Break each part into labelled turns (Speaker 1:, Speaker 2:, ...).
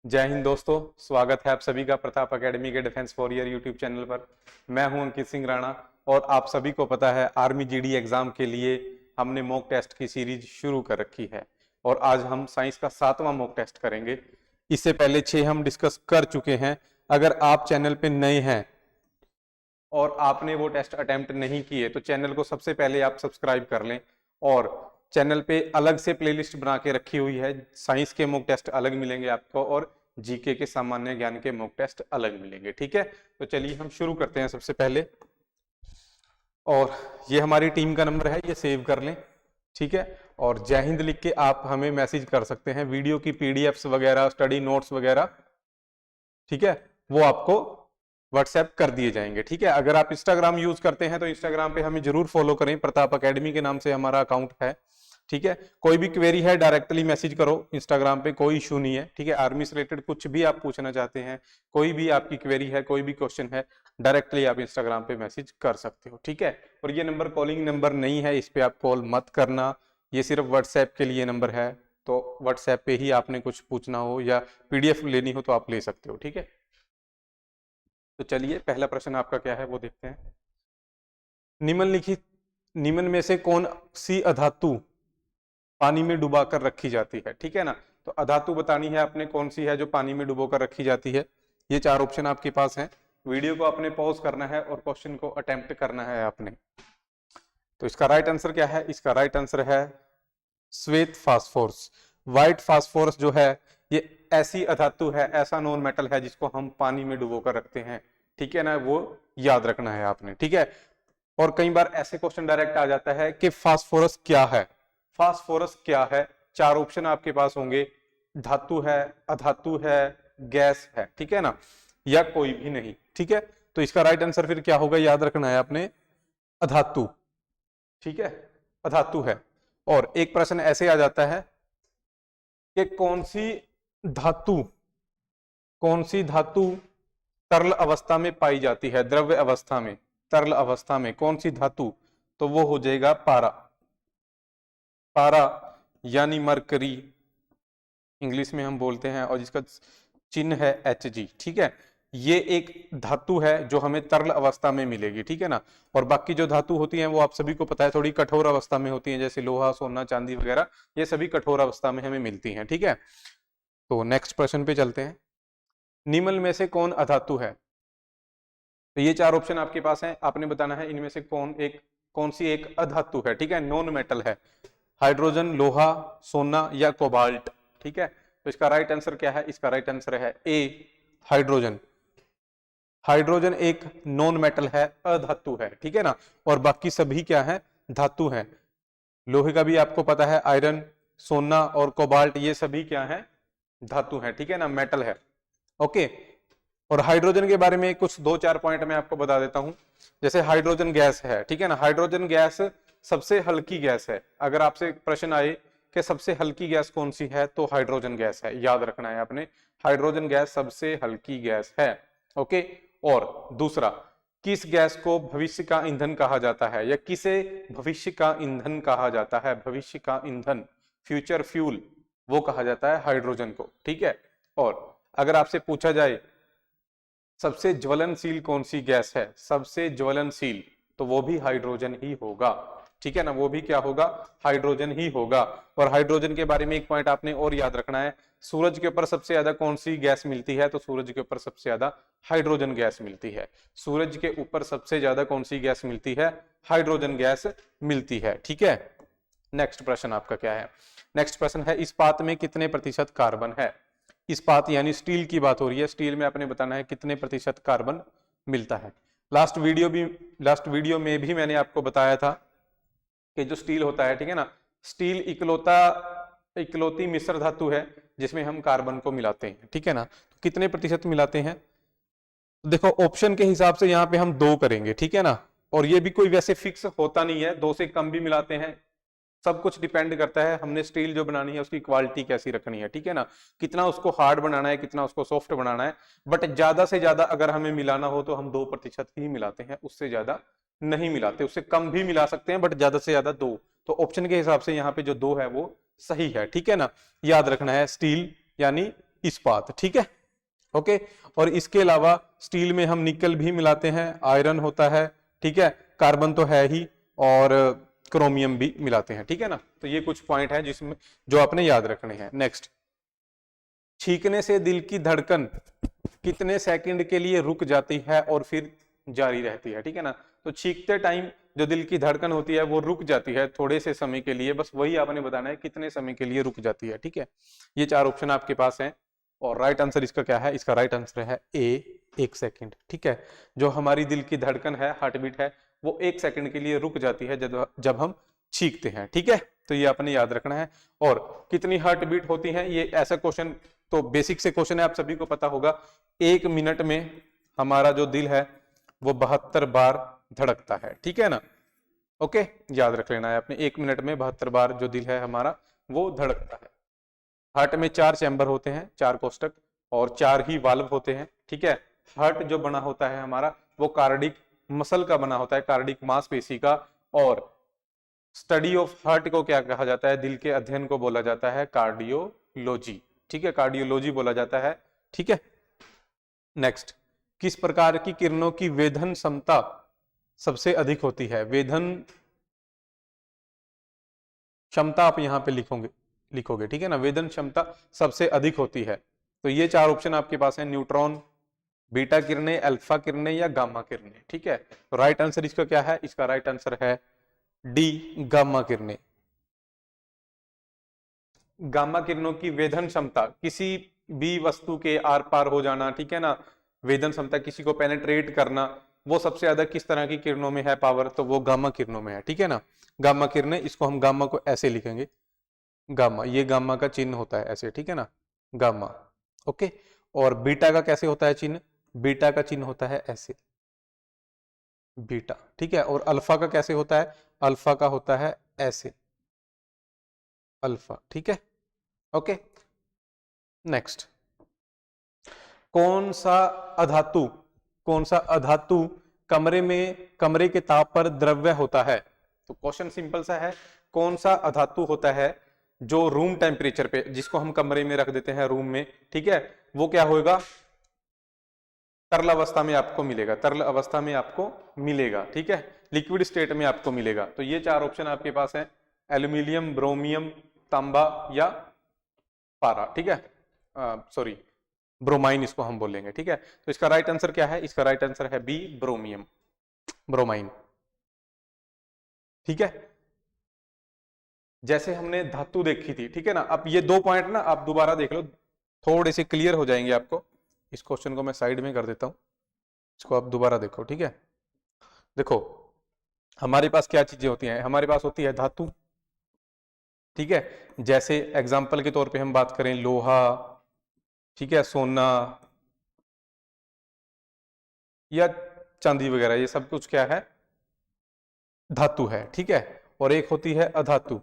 Speaker 1: जय हिंद दोस्तों, स्वागत है आप सभी का प्रताप एकेडमी के डिफेंस वॉरियर यूट्यूब चैनल पर। मैं हूं अंकित सिंह राणा और आप सभी को पता है आर्मी जीडी एग्जाम के लिए हमने मॉक टेस्ट की सीरीज शुरू कर रखी है और आज हम साइंस का 7वां मॉक टेस्ट करेंगे। इससे पहले 6 हम डिस्कस कर चुके हैं। अगर आप चैनल पे नए हैं और आपने वो टेस्ट अटेम्प्ट नहीं किए तो चैनल को सबसे पहले आप सब्सक्राइब कर लें और चैनल पे अलग से प्लेलिस्ट बना के रखी हुई है। साइंस के मॉक टेस्ट अलग मिलेंगे आपको और जीके के सामान्य ज्ञान के मॉक टेस्ट अलग मिलेंगे। ठीक है, तो चलिए हम शुरू करते हैं सबसे पहले। और ये हमारी टीम का नंबर है, ये सेव कर लें। ठीक है, और जय हिंद लिख के आप हमें मैसेज कर सकते हैं। वीडियो की पीडीएफ्स वगैरह, स्टडी नोट्स वगैरह, ठीक है, वो आपको व्हाट्सएप कर दिए जाएंगे। ठीक है, अगर आप इंस्टाग्राम यूज करते हैं तो इंस्टाग्राम पे हमें जरूर फॉलो करें, प्रताप एकेडमी के नाम से हमारा अकाउंट है। ठीक है, कोई भी क्वेरी है डायरेक्टली मैसेज करो इंस्टाग्राम पे, कोई इशू नहीं है। ठीक है, आर्मी से रिलेटेड कुछ भी आप पूछना चाहते हैं, कोई भी आपकी क्वेरी है, कोई भी क्वेश्चन है, डायरेक्टली आप इंस्टाग्राम पे मैसेज कर सकते हो। ठीक है, और ये नंबर कॉलिंग नंबर नहीं है, इस पे आप कॉल मत करना, ये सिर्फ व्हाट्सएप के लिए नंबर है। तो व्हाट्सएप पे ही आपने कुछ पूछना हो या पीडीएफ लेनी हो तो आप ले सकते हो। ठीक है, तो चलिए पहला प्रश्न आपका क्या है वो देखते हैं। निम्न में से कौन सी अधातु पानी में डुबा कर रखी जाती है? ठीक है ना, तो अधातु बतानी है आपने कौन सी है जो पानी में डुबो कर रखी जाती है। ये 4 ऑप्शन आपके पास हैं। वीडियो को आपने पॉज करना है और क्वेश्चन को अटेम्प्ट करना है आपने। तो इसका राइट आंसर क्या है? इसका राइट आंसर है श्वेत फास्फोरस। व्हाइट फास्फोरस जो है ये ऐसी अधातु है, ऐसा नॉन मेटल है जिसको हम पानी में डुबो कर रखते हैं। ठीक है ना, वो याद रखना है आपने। ठीक है, और कई बार ऐसे क्वेश्चन डायरेक्ट आ जाता है कि फास्फोरस क्या है। फास्फोरस क्या है? 4 ऑप्शन आपके पास होंगे, धातु है, अधातु है, गैस है। ठीक है ना, या कोई भी नहीं। ठीक है, तो इसका राइट आंसर फिर क्या होगा, याद रखना है आपने, अधातु। ठीक है, अधातु है। और एक प्रश्न ऐसे आ जाता है कि धातु कौन सी धातु तरल अवस्था में पाई जाती है? द्रव्य अवस्था में, तरल अवस्था में कौन सी धातु? तो वो हो जाएगा पारा। पारा यानी मरकरी इंग्लिश में हम बोलते हैं और जिसका चिन्ह है Hg। ठीक है, ये एक धातु है जो हमें तरल अवस्था में मिलेगी। ठीक है ना, और बाकी जो धातु होती हैं वो आप सभी को पता है थोड़ी कठोर अवस्था में होती हैं, जैसे लोहा, सोना, चांदी वगैरह, ये सभी कठोर अवस्था में हमें मिलती हैं। ठीक है, तो नेक्स्ट प्रश्न पे चलते हैं। निम्न में से कौन अधातु है? तो ये 4 ऑप्शन आपके पास हैं, आपने बताना है इनमें से कौन सी एक अधातु है। ठीक है, नॉन मेटल है। हाइड्रोजन, लोहा, सोना या कोबाल्ट। ठीक है, तो इसका राइट आंसर क्या है? इसका राइट आंसर है ए, हाइड्रोजन। हाइड्रोजन एक नॉन मेटल है, अधातु है। ठीक है ना, और बाकी सभी क्या है? धातु हैं। लोहे का भी आपको पता है, आयरन, सोना और कोबाल्ट, ये सभी क्या है? धातु है। ठीक है ना, मेटल है। ओके, और हाइड्रोजन के बारे में कुछ 2-4 पॉइंट मैं आपको बता देता हूं। जैसे हाइड्रोजन गैस है, ठीक है ना, हाइड्रोजन गैस सबसे हल्की गैस है। अगर आपसे प्रश्न आए कि सबसे हल्की गैस कौन सी है, तो हाइड्रोजन गैस है, याद रखना है आपने, हाइड्रोजन गैस सबसे हल्की गैस है। ओके, और दूसरा, किस गैस को भविष्य का ईंधन कहा जाता है, या किसे भविष्य का ईंधन कहा जाता है? भविष्य का ईंधन, फ्यूचर फ्यूल, वो कहा जाता है हाइड्रोजन को। ठीक है, और अगर आपसे पूछा जाए सबसे ज्वलनशील कौन सी गैस है, सबसे ज्वलनशील, तो वो भी हाइड्रोजन ही होगा। ठीक है ना, वो भी क्या होगा? हाइड्रोजन ही होगा। और हाइड्रोजन के बारे में एक पॉइंट आपने और याद रखना है, सूरज के ऊपर सबसे ज्यादा कौन सी गैस मिलती है? तो सूरज के ऊपर सबसे ज्यादा हाइड्रोजन गैस मिलती है। सूरज के ऊपर सबसे ज्यादा कौन सी गैस मिलती है? हाइड्रोजन गैस मिलती है। ठीक है, नेक्स्ट प्रश्न आपका क्या है? नेक्स्ट प्रश्न है, इस्पात में कितने प्रतिशत कार्बन है? इस्पात यानी स्टील की बात हो रही है, स्टील में आपने बताना है कितने प्रतिशत कार्बन मिलता है। लास्ट वीडियो में भी मैंने आपको बताया था कि जो स्टील होता है, ठीक है ना, स्टील इकलौती मिश्र धातु है जिसमें हम कार्बन को मिलाते हैं। ठीक है ना, तो कितने प्रतिशत मिलाते हैं? देखो ऑप्शन के हिसाब से यहाँ पे हम 2 करेंगे। ठीक है ना, और ये भी कोई वैसे फिक्स होता नहीं है, 2 से कम भी मिलाते हैं, सब कुछ डिपेंड करता है हमने स्टील जो बनानी है उसकी क्वालिटी कैसी रखनी है। ठीक है ना, कितना उसको हार्ड बनाना है, कितना उसको सॉफ्ट बनाना है। बट ज्यादा से ज्यादा अगर हमें मिलाना हो तो हम 2% ही मिलाते हैं, उससे ज्यादा नहीं मिलाते, उससे कम भी मिला सकते हैं बट ज्यादा से ज्यादा 2। तो ऑप्शन के हिसाब से यहाँ पे जो 2 है वो सही है। ठीक है ना, याद रखना है, स्टील यानी इस्पात, ठीक है, ओके। और इसके अलावा स्टील में हम निकल भी मिलाते हैं, आयरन होता है, ठीक है, कार्बन तो है ही, और क्रोमियम भी मिलाते हैं, ठीक है ना। तो ये कुछ पॉइंट है जिसमें जो आपने याद रखने हैं। नेक्स्ट, छींकने से दिल की धड़कन कितने सेकंड के लिए रुक जाती है और फिर जारी रहती है, ठीक है ना। तो छींकते टाइम जो दिल की धड़कन होती है वो रुक जाती है थोड़े से समय के लिए, बस वही आपने बताना है कितने समय के लिए रुक जाती है, ठीक है। ये 4 ऑप्शन आपके पास हैं और राइट आंसर इसका क्या है, इसका राइट आंसर है ए, 1 सेकंड, ठीक है। जो हमारी दिल की धड़कन है, हार्ट बीट है, वो 1 सेकंड के लिए रुक जाती है जब हम छींकते हैं, ठीक है। तो ये आपने याद रखना है। और कितनी हार्ट बीट होती है, ये ऐसा क्वेश्चन तो बेसिक से क्वेश्चन है, आप सभी को पता होगा। 1 मिनट में हमारा जो दिल है वो 72 बार धड़कता है, ठीक है ना, ओके। याद रख लेना है आपने, 1 मिनट में 72 बार जो दिल है हमारा वो धड़कता है। हार्ट में 4 चैम्बर होते हैं, 4 कोष्ठक, और 4 ही वाल्व होते हैं, ठीक है। हार्ट जो बना होता है हमारा वो कार्डिक मसल का बना होता है, कार्डिक मांसपेशी का। और स्टडी ऑफ हार्ट को क्या कहा जाता है, दिल के अध्ययन को बोला जाता है कार्डियोलॉजी, ठीक है, कार्डियोलॉजी बोला जाता है, ठीक है। नेक्स्ट, किस प्रकार की किरणों की वेधन क्षमता सबसे अधिक होती है। वेधन क्षमता आप यहां पे लिखोगे, ठीक है ना, वेधन क्षमता सबसे अधिक होती है। तो ये 4 ऑप्शन आपके पास है, न्यूट्रॉन, बीटा किरणें, अल्फा किरणें या गामा किरणें, ठीक है। तो राइट आंसर इसका क्या है, इसका राइट आंसर है डी, गामा किरणें। गामा किरणों की वेधन क्षमता, किसी भी वस्तु के आर पार हो जाना, ठीक है ना, वेधन क्षमता, किसी को पेनेट्रेट करना, वो सबसे ज्यादा किस तरह की किरणों में है पावर, तो वो गामा किरणों में है, ठीक है ना। गामा किरणें, इसको हम गामा को ऐसे लिखेंगे, गामा, ये गामा का चिन्ह होता है ऐसे, ठीक है ना, गामा, ओके। और बीटा का कैसे होता है चिन्ह, बीटा का चिन्ह होता है ऐसे, बीटा, ठीक है। और अल्फा का कैसे होता है, अल्फा का होता है ऐसे, अल्फा, ठीक है, ओके। नेक्स्ट, कौन सा अधातु, कौन सा अधातु कमरे के ताप पर द्रव्य होता है। तो क्वेश्चन सिंपल सा है, कौन सा अधातु होता है जो रूम टेम्परेचर पे, जिसको हम कमरे में रख देते हैं रूम में, ठीक है, वो क्या होगा, तरल अवस्था में आपको मिलेगा, तरल अवस्था में आपको मिलेगा, ठीक है, लिक्विड स्टेट में आपको मिलेगा। तो ये 4 ऑप्शन आपके पास है, एल्यूमिनियम, ब्रोमियम, तांबा या पारा, ठीक है, सॉरी ब्रोमाइन इसको हम बोलेंगे, ठीक है। तो इसका राइट आंसर क्या है, इसका राइट आंसर है बी, ब्रोमियम, ब्रोमाइन, ठीक है। जैसे हमने धातु देखी थी, ठीक है ना। अब ये 2 पॉइंट ना आप दोबारा देख लो, थोड़े से क्लियर हो जाएंगे आपको। इस क्वेश्चन को मैं साइड में कर देता हूं, इसको आप दोबारा देखो, ठीक है। देखो हमारे पास क्या चीजें होती हैं, हमारे पास होती है धातु, ठीक है। जैसे एग्जाम्पल के तौर पे हम बात करें लोहा, ठीक है, सोना या चांदी वगैरह, ये सब कुछ क्या है, धातु है, ठीक है। और एक होती है अधातु,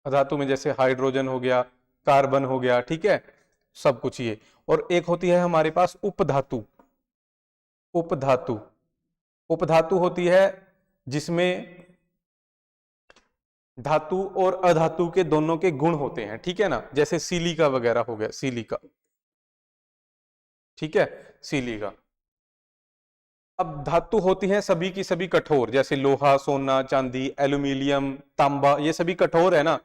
Speaker 1: अधातु में जैसे हाइड्रोजन हो गया, कार्बन हो गया, ठीक है, सब कुछ ये। और एक होती है हमारे पास उपधातु, उपधातु, उपधातु होती है जिसमें धातु और अधातु के दोनों के गुण होते हैं, ठीक है ना, जैसे सिलिका वगैरह हो गया, सिलिका, ठीक है, सिलिका। अब धातु होती हैं सभी की सभी कठोर, जैसे लोहा, सोना, चांदी, एल्यूमिनियम, तांबा, ये सभी कठोर है ना।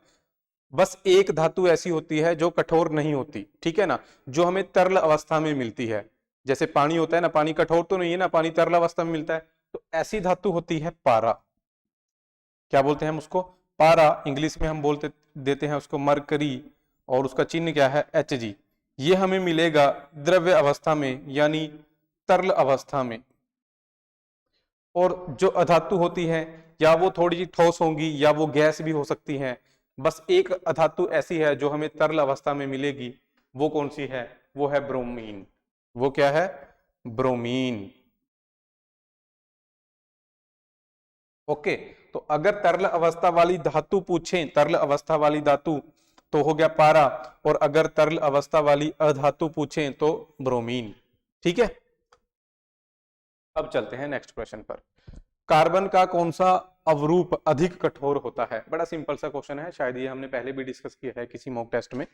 Speaker 1: बस एक धातु ऐसी होती है जो कठोर नहीं होती, ठीक है ना, जो हमें तरल अवस्था में मिलती है। जैसे पानी होता है ना, पानी कठोर तो नहीं है ना, पानी तरल अवस्था में मिलता है। तो ऐसी धातु होती है पारा, क्या बोलते हैं हम उसको, पारा। इंग्लिश में हम बोलते देते हैं उसको मरकरी, और उसका चिन्ह क्या है, Hg। ये हमें मिलेगा द्रव्य अवस्था में, यानी तरल अवस्था में। और जो अधातु होती हैं, या वो थोड़ी सी ठोस होंगी या वो गैस भी हो सकती हैं। बस एक अधातु ऐसी है जो हमें तरल अवस्था में मिलेगी, वो कौन सी है, वो है ब्रोमीन। वो क्या है, ब्रोमीन, ओके। तो अगर तरल अवस्था वाली धातु पूछें, तरल अवस्था वाली धातु, तो हो गया पारा। और अगर तरल अवस्था वाली अधातु पूछें तो ब्रोमीन, ठीक है। अब चलते हैं नेक्स्ट क्वेश्चन पर। कार्बन का कौन सा अवरूप अधिक कठोर होता है? बड़ा सिंपल सा क्वेश्चन है, शायद ये हमने पहले भी डिस्कस किया है किसी मॉक टेस्ट में।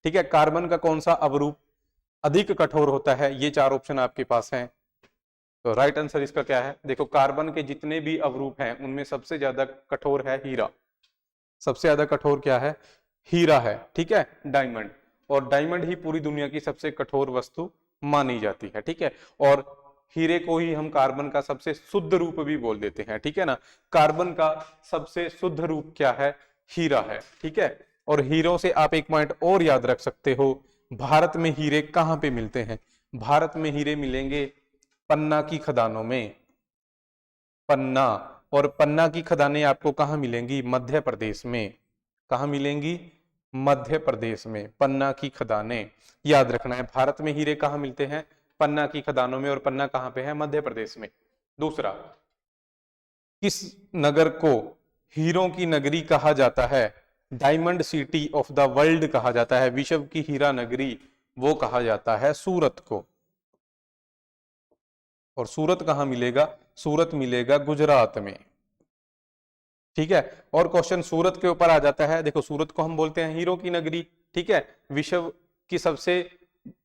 Speaker 1: ठीक है, कार्बन का कौन सा अवरूप अधिक कठोर होता है? ये चार ऑप्शन आपके पास हैं। तो राइट आंसर इसका क्या है? देखो, कार्बन के जितने भी अवरूप हैं उनमें सबसे ज्यादा कठोर है हीरा। सबसे ज्यादा कठोर क्या है? हीरा है। ठीक है, डायमंड। और डायमंड ही पूरी दुनिया की सबसे कठोर वस्तु मानी जाती है। ठीक है, और हीरे को ही हम कार्बन का सबसे शुद्ध रूप भी बोल देते हैं। ठीक है ना, कार्बन का सबसे शुद्ध रूप क्या है? हीरा है। ठीक है, और हीरों से आप एक पॉइंट और याद रख सकते हो, भारत में हीरे कहां पे मिलते हैं? भारत में हीरे मिलेंगे पन्ना की खदानों में। पन्ना, और पन्ना की खदानें आपको कहां मिलेंगी? मध्य प्रदेश में। कहां मिलेंगी? मध्य प्रदेश में पन्ना की खदानें। याद रखना है, भारत में हीरे कहां मिलते हैं? पन्ना की खदानों में, और पन्ना कहां पे है? मध्य प्रदेश में। दूसरा, किस नगर को हीरों की नगरी कहा जाता है? Diamond city of the world कहा जाता है, विश्व की हीरा नगरी वो कहा जाता है सूरत को। और सूरत कहां मिलेगा? सूरत मिलेगा गुजरात में। ठीक है, और क्वेश्चन सूरत के ऊपर आ जाता है। देखो, सूरत को हम बोलते हैं हीरो की नगरी। ठीक है, विश्व की सबसे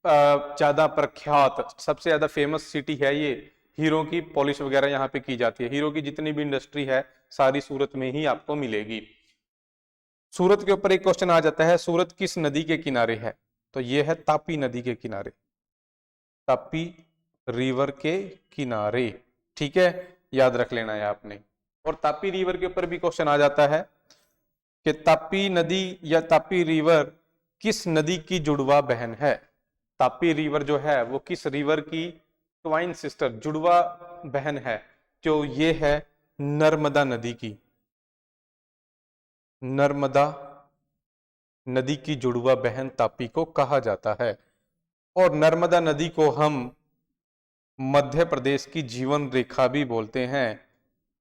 Speaker 1: ज्यादा प्रख्यात, सबसे ज्यादा फेमस सिटी है ये। हीरो की पॉलिश वगैरह यहाँ पे की जाती है। हीरो की जितनी भी इंडस्ट्री है सारी सूरत में ही आपको मिलेगी। सूरत के ऊपर एक क्वेश्चन आ जाता है, सूरत किस नदी के किनारे है? तो ये है तापी नदी के किनारे। तापी रिवर के किनारे। ठीक है, याद रख लेना है आपने। और तापी रिवर के ऊपर भी क्वेश्चन आ जाता है कि तापी नदी या तापी रिवर किस नदी की जुड़वा बहन है? तापी रिवर जो है वो किस रिवर की ट्वाइन सिस्टर, जुड़वा बहन है? जो ये है नर्मदा नदी की। नर्मदा नदी की जुड़वा बहन तापी को कहा जाता है। और नर्मदा नदी को हम मध्य प्रदेश की जीवन रेखा भी बोलते हैं,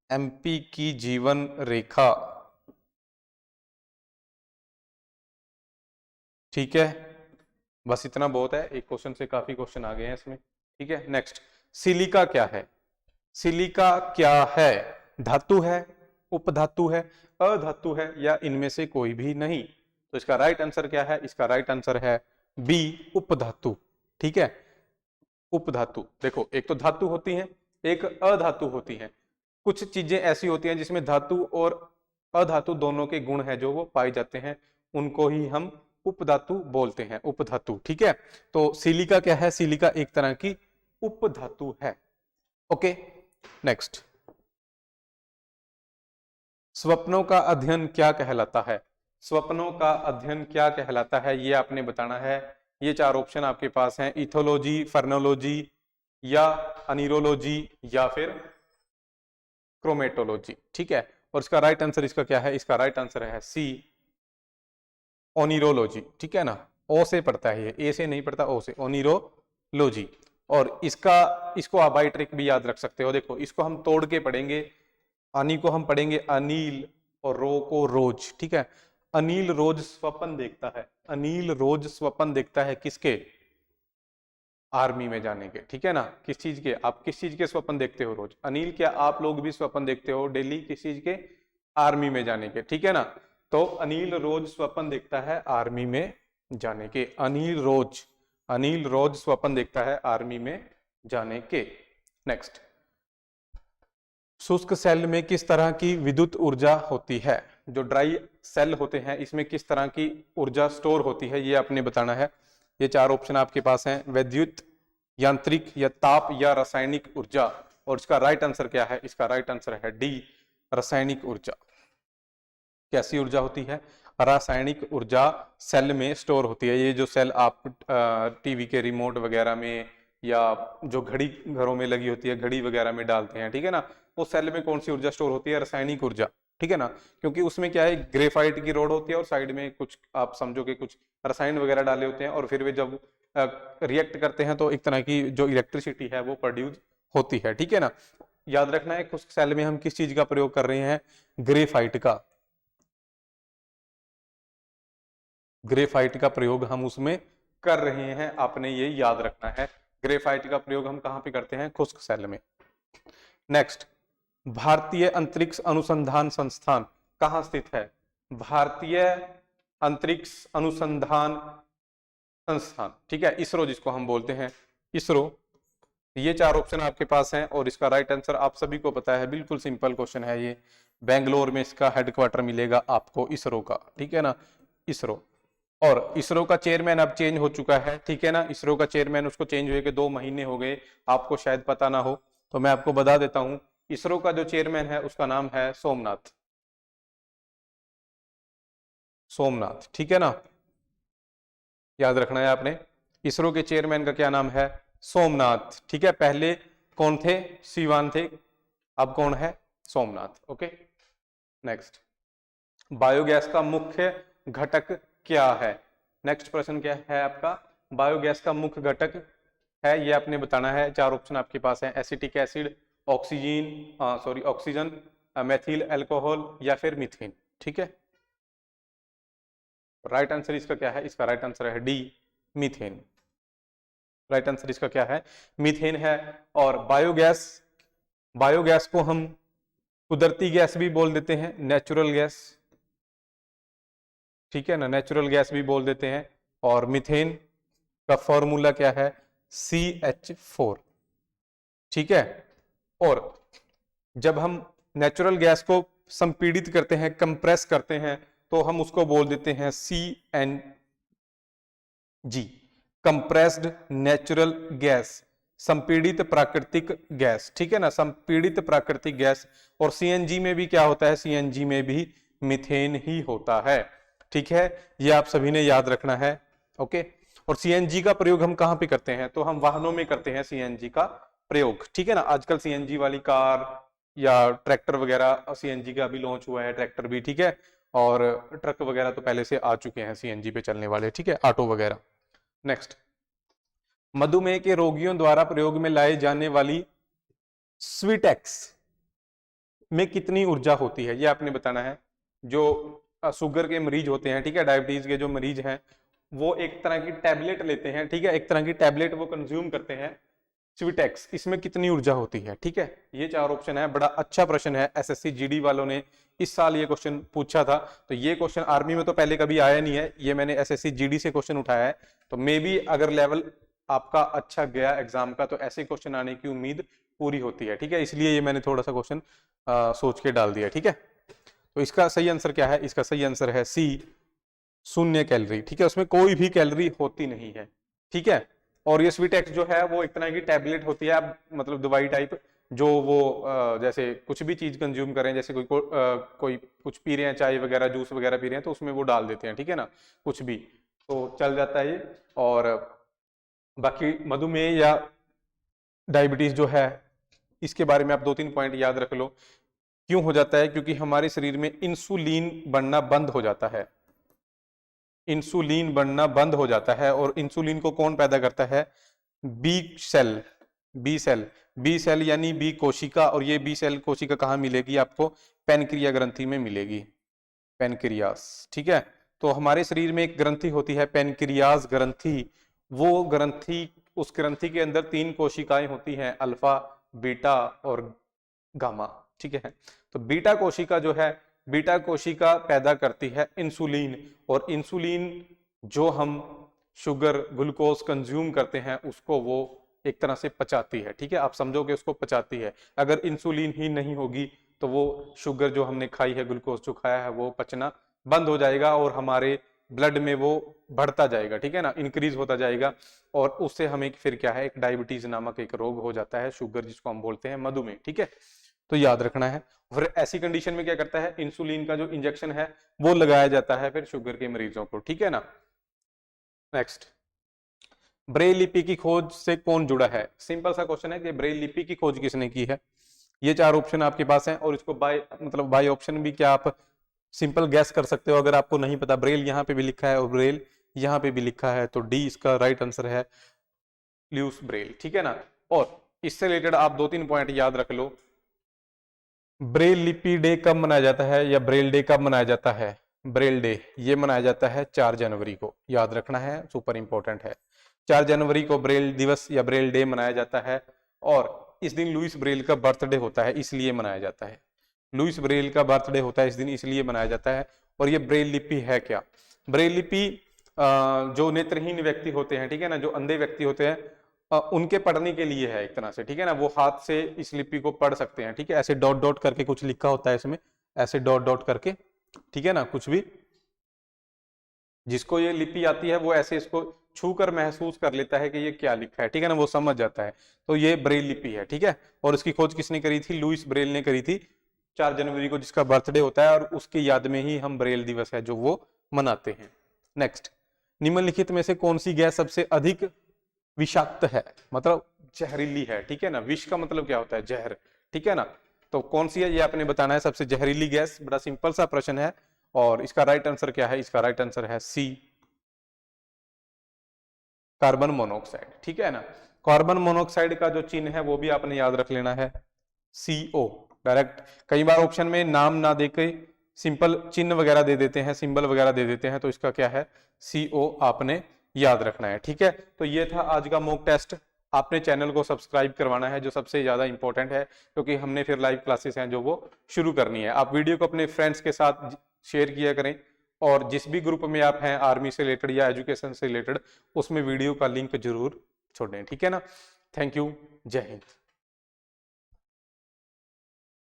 Speaker 1: एमपी की जीवन रेखा। ठीक है, बस इतना बहुत है, एक क्वेश्चन से काफी क्वेश्चन आ गए हैं इसमें। ठीक है, नेक्स्ट, सिलिका क्या है? सिलिका क्या है? धातु है, उपधातु है, अधातु है, या इनमें से कोई भी नहीं? तो इसका राइट आंसर क्या है? इसका राइट आंसर है बी, उपधातु। ठीक है, उपधातु। देखो, एक तो धातु होती है, एक अधातु होती है। कुछ चीजें ऐसी होती हैं जिसमें धातु और अधातु दोनों के गुण है जो वो पाए जाते हैं, उनको ही हम उपधातु बोलते हैं, उपधातु। ठीक है, तो सिलिका क्या है? सिलिका एक तरह की उपधातु है। ओके, नेक्स्ट, स्वप्नों का अध्ययन क्या कहलाता है? स्वप्नों का अध्ययन क्या कहलाता है, ये आपने बताना है। ये चार ऑप्शन आपके पास हैं, इथोलॉजी, फर्नोलॉजी, या अनीरोलॉजी, या फिर क्रोमेटोलॉजी। ठीक है, और इसका राइट आंसर इसका क्या है? इसका राइट आंसर है सी, ओनिरोलॉजी। ठीक है ना, ओ से पढ़ता है ये, ए से नहीं पढ़ता, ओ से, ओनिरोलॉजी। और इसको आप बाई ट्रिक भी याद रख सकते हो। देखो, इसको हम तोड़ के पढ़ेंगे। अनी को हम पढ़ेंगे अनिल, और रो को रोज। ठीक है, अनिल रोज स्वप्न देखता है। अनिल रोज स्वप्न देखता है किसके? आर्मी में जाने के। ठीक है ना, किस चीज के? आप किस चीज के स्वप्न देखते हो रोज? अनिल, क्या आप लोग भी स्वप्न देखते हो डेली किस चीज के? आर्मी में जाने के। ठीक है ना, तो अनिल रोज स्वप्न देखता है आर्मी में जाने के। अनिल रोज स्वप्न देखता है आर्मी में जाने के। नेक्स्ट, शुष्क सेल में किस तरह की विद्युत ऊर्जा होती है? जो ड्राई सेल होते हैं इसमें किस तरह की ऊर्जा स्टोर होती है, ये आपने बताना है। ये चार ऑप्शन आपके पास हैं, विद्युत, यांत्रिक, या ताप, या रासायनिक ऊर्जा। और इसका राइट आंसर क्या है? इसका राइट आंसर है डी, रासायनिक ऊर्जा। कैसी ऊर्जा होती है? रासायनिक ऊर्जा सेल में स्टोर होती है। ये जो सेल आप टीवी के रिमोट वगैरह में, या जो घड़ी घरों में लगी होती है, घड़ी वगैरह में डालते हैं, ठीक है ना, वो सेल में कौन सी ऊर्जा स्टोर होती है? रासायनिक ऊर्जा। ठीक है ना, क्योंकि उसमें क्या है, ग्रेफाइट की रोड होती है और साइड में कुछ आप समझो कि कुछ रसायन वगैरह डाले होते हैं, और फिर वे जब रिएक्ट करते हैं तो एक तरह की जो इलेक्ट्रिसिटी है वो प्रोड्यूस होती है। ठीक है ना, याद रखना है खुश्क सेल में हम किस चीज का प्रयोग कर रहे हैं? ग्रेफाइट का। ग्रेफाइट का प्रयोग हम उसमें कर रहे हैं, आपने ये याद रखना है। ग्रेफाइट का प्रयोग हम कहां पे करते हैं? खुश्क सेल में। नेक्स्ट, भारतीय अंतरिक्ष अनुसंधान संस्थान कहाँ स्थित है? भारतीय अंतरिक्ष अनुसंधान संस्थान, ठीक है, इसरो जिसको हम बोलते हैं, इसरो। ये चार ऑप्शन आपके पास हैं और इसका राइट आंसर आप सभी को पता है, बिल्कुल सिंपल क्वेश्चन है ये। बेंगलोर में इसका हेडक्वार्टर मिलेगा आपको इसरो का, ठीक है ना, इसरो। और इसरो का चेयरमैन अब चेंज हो चुका है, ठीक है ना, इसरो का चेयरमैन उसको चेंज हुए के 2 महीने हो गए, आपको शायद पता ना हो तो मैं आपको बता देता हूं। इसरो का जो चेयरमैन है उसका नाम है सोमनाथ, सोमनाथ, ठीक है ना, याद रखना है आपने। इसरो के चेयरमैन का क्या नाम है? सोमनाथ, ठीक है। पहले कौन थे? सिवान थे, अब कौन है? सोमनाथ। ओके, नेक्स्ट, बायोगैस का मुख्य घटक क्या है? नेक्स्ट प्रश्न क्या है आपका? बायोगैस का मुख्य घटक है, ये आपने बताना है। 4 ऑप्शन आपके पास है, acetic acid, oxygen, methyl alcohol या फिर मीथेन, ठीक है। राइट आंसर इसका क्या है? इसका राइट आंसर है डी, मीथेन। राइट आंसर इसका क्या है? मीथेन है। और बायोगैस, बायोगैस को हम कुदरती गैस भी बोल देते हैं, नेचुरल गैस, ठीक है ना, नेचुरल गैस भी बोल देते हैं। और मीथेन का फॉर्मूला क्या है? CH4, ठीक है। और जब हम नेचुरल गैस को संपीड़ित करते हैं, कंप्रेस करते हैं, तो हम उसको बोल देते हैं CNG, कंप्रेस्ड नेचुरल गैस, संपीड़ित प्राकृतिक गैस, ठीक है ना, संपीड़ित प्राकृतिक गैस। और CNG में भी क्या होता है? CNG में भी मीथेन ही होता है, ठीक है, ये आप सभी ने याद रखना है। ओके, और CNG का प्रयोग हम कहां पे करते हैं? तो हम वाहनों में करते हैं CNG का प्रयोग, ठीक है ना। आजकल CNG वाली कार या ट्रैक्टर वगैरह CNG का भी लॉन्च हुआ है, ट्रैक्टर भी, ठीक है। और ट्रक वगैरह तो पहले से आ चुके हैं CNG पे चलने वाले, ठीक है, ऑटो वगैरह। नेक्स्ट, मधुमेह के रोगियों द्वारा प्रयोग में लाई जाने वाली स्वीटेक्स में कितनी ऊर्जा होती है? ये आपने बताना है। जो शुगर के मरीज होते हैं, ठीक है, डायबिटीज के जो मरीज हैं, वो एक तरह की टैबलेट लेते हैं, ठीक है, एक तरह की टैबलेट वो कंज्यूम करते हैं, स्वीटेक्स, इसमें कितनी ऊर्जा होती है? ठीक है, ये 4 ऑप्शन है। बड़ा अच्छा प्रश्न है, SSC GD वालों ने इस साल ये क्वेश्चन पूछा था। तो ये क्वेश्चन आर्मी में तो पहले कभी आया नहीं है, ये मैंने SSC GD से क्वेश्चन उठाया है। तो मे बी अगर लेवल आपका अच्छा गया एग्जाम का तो ऐसे क्वेश्चन आने की उम्मीद पूरी होती है, ठीक है, इसलिए ये मैंने थोड़ा सा क्वेश्चन सोच के डाल दिया, ठीक है। तो इसका सही आंसर क्या है? इसका सही आंसर है C, 0 कैलोरी, ठीक है, उसमें कोई भी कैलोरी होती नहीं है, ठीक है। और ये स्वीटेक्स जो है वो एक तरह की टैबलेट होती है, मतलब दवाई टाइप, जो वो जैसे कुछ भी चीज कंज्यूम करें, जैसे कोई कुछ पी रहे हैं, चाय वगैरह, जूस वगैरह पी रहे हैं, तो उसमें वो डाल देते हैं, ठीक है ना, कुछ भी, तो चल जाता है ये। और बाकी मधुमेह या डायबिटीज जो है, इसके बारे में आप 2-3 पॉइंट याद रख लो। क्यों हो जाता है? क्योंकि हमारे शरीर में इंसुलिन बनना बंद हो जाता है, इंसुलिन बनना बंद हो जाता है। और इंसुलिन को कौन पैदा करता है? B cell, B cell, B cell यानी बी कोशिका। और ये बी सेल कोशिका कहाँ मिलेगी आपको? पेनक्रिया ग्रंथि में मिलेगी, पेनक्रियास, ठीक है। तो हमारे शरीर में एक ग्रंथि होती है पेनक्रियास ग्रंथि, वो ग्रंथि, उस ग्रंथि के अंदर 3 कोशिकाएं होती हैं, अल्फा, बीटा और गामा, ठीक है। तो बीटा कोशिका जो है, बीटा कोशिका पैदा करती है इंसुलिन, और इंसुलिन जो हम शुगर, ग्लूकोज कंज्यूम करते हैं, उसको वो एक तरह से पचाती है, ठीक है, आप समझोगे उसको पचाती है। अगर इंसुलिन ही नहीं होगी तो वो शुगर जो हमने खाई है, ग्लूकोज जो खाया है, वो पचना बंद हो जाएगा और हमारे ब्लड में वो बढ़ता जाएगा, ठीक है ना, इंक्रीज होता जाएगा। और उससे हमें फिर क्या है? एक डायबिटीज नामक एक रोग हो जाता है, शुगर जिसको हम बोलते हैं, मधुमेह, ठीक है। तो याद रखना है। फिर ऐसी कंडीशन में क्या करता है? इंसुलिन का जो इंजेक्शन है वो लगाया जाता है फिर शुगर के मरीजों को, ठीक है ना। नेक्स्ट, ब्रेल लिपि की खोज से कौन जुड़ा है? सिंपल सा क्वेश्चन है कि ब्रेल लिपि की खोज किसने की है। ये 4 ऑप्शन आपके पास हैं और इसको बाय ऑप्शन भी क्या आप सिंपल गैस कर सकते हो। अगर आपको नहीं पता, ब्रेल यहाँ पे भी लिखा है और ब्रेल यहाँ पे भी लिखा है, तो डी इसका राइट आंसर है, ल्यूस ब्रेल, ठीक है ना। और इससे रिलेटेड आप 2-3 पॉइंट याद रख लो। ब्रेल लिपि डे कब मनाया जाता है, या ब्रेल डे कब मनाया जाता है? ब्रेल डे ये मनाया जाता है 4 जनवरी को, याद रखना है, सुपर इंपॉर्टेंट है। 4 जनवरी को ब्रेल दिवस या ब्रेल डे मनाया जाता है। और इस दिन लुईस ब्रेल का बर्थडे होता है इसलिए मनाया जाता है। लुईस ब्रेल का बर्थडे होता है इस दिन इसलिए मनाया जाता है। और ये ब्रेल लिपि है क्या? ब्रेल लिपि जो नेत्रहीन व्यक्ति होते हैं, ठीक है ना, जो अंधे व्यक्ति होते हैं, उनके पढ़ने के लिए है एक तरह से, ठीक है ना। वो हाथ से इस लिपि को पढ़ सकते हैं, ठीक है। ऐसे डॉट डॉट करके कुछ लिखा होता है इसमें, ऐसे डॉट डॉट करके, ठीक है ना। कुछ भी जिसको ये लिपि आती है वो ऐसे इसको छूकर महसूस कर लेता है कि ये क्या लिखा है, ठीक है ना, वो समझ जाता है। तो ये ब्रेल लिपि है, ठीक है। और इसकी खोज किसने करी थी? लुईस ब्रेल ने करी थी 4 जनवरी को, जिसका बर्थडे होता है, और उसकी याद में ही हम ब्रेल दिवस है जो वो मनाते हैं। नेक्स्ट, निम्नलिखित में से कौन सी गैस सबसे अधिक विषाक्त है, मतलब जहरीली है, ठीक है ना। विष का मतलब क्या होता है? जहर, ठीक है ना। तो कौन सी है ये आपने बताना है, सबसे जहरीली गैस। बड़ा सिंपल सा प्रश्न है। और इसका राइट आंसर क्या है? इसका राइट आंसर है सी, कार्बन मोनोऑक्साइड, ठीक है ना। कार्बन मोनोऑक्साइड का जो चिन्ह है वो भी आपने याद रख लेना है, CO डायरेक्ट। कई बार ऑप्शन में नाम ना देके सिंपल चिन्ह वगैरह दे देते हैं, सिंबल वगैरह दे देते हैं, तो इसका क्या है? CO आपने याद रखना है, ठीक है। तो ये था आज का मॉक टेस्ट। आपने चैनल को सब्सक्राइब करवाना है, जो सबसे ज्यादा इंपॉर्टेंट है, क्योंकि हमने फिर लाइव क्लासेस हैं जो वो शुरू करनी है। आप वीडियो को अपने फ्रेंड्स के साथ शेयर किया करें, और जिस भी ग्रुप में आप हैं आर्मी से रिलेटेड या एजुकेशन से रिलेटेड, उसमें वीडियो का लिंक जरूर छोड़ें, ठीक है ना। थैंक यू, जय हिंद।